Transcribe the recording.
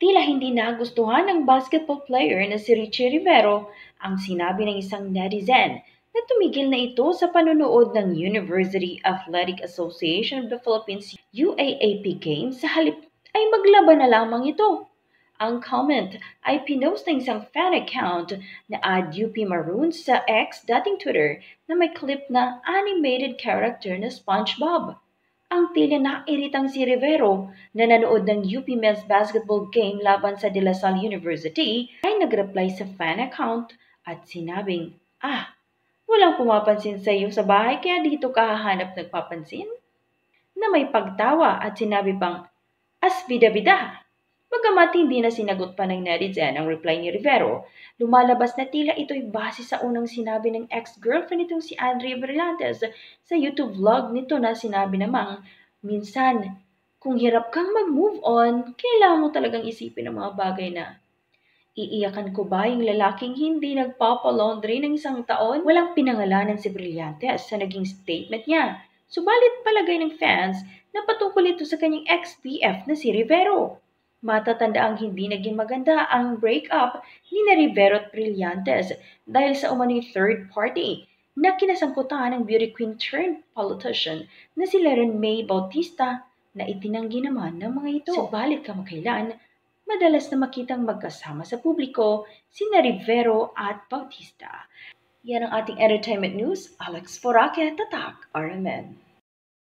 Tila hindi nagustuhan ng basketball player na si Richie Rivero ang sinabi ng isang netizen na tumigil na ito sa panonood ng University Athletic Association of the Philippines UAAP Games sa halip ay maglaban na lamang ito. Ang comment ay pinost ng isang fan account na @UP Maroons sa X dating Twitter na may clip na animated character na SpongeBob. Ang tila nairitang si Rivero na nanood ng UP Men's Basketball Game laban sa De La Salle University ay nagreply sa fan account at sinabing, walang pumapansin sa iyo sa bahay kaya dito ka hahanap nagpapansin? Na may pagtawa at sinabi pang, as bida-bida. Bagamat hindi na sinagot pa ng netizen ang reply ni Rivero, lumalabas na tila ito'y base sa unang sinabi ng ex-girlfriend nitong si Andrea Brillantes sa YouTube vlog nito na sinabi namang, minsan, kung hirap kang mag-move on, kailangan mo talagang isipin ang mga bagay na iiyakan ko ba yung lalaking hindi nagpapalaundry ng isang taon? Walang pinangalanan si Brillantes sa naging statement niya. Subalit palagay ng fans na patungkol ito sa kanyang ex-BF na si Rivero. Matatanda ang hindi naging maganda ang breakup ni na Rivero at Brillantes dahil sa umano'y third party na kinasangkutan ng beauty queen turned politician na si Leren May Bautista na itinanggi naman ng mga ito. Subalit kamakailan, madalas na makitang magkasama sa publiko sina Rivero at Bautista. Yan ang ating entertainment news. Alex Foraque, Tatak, RMN.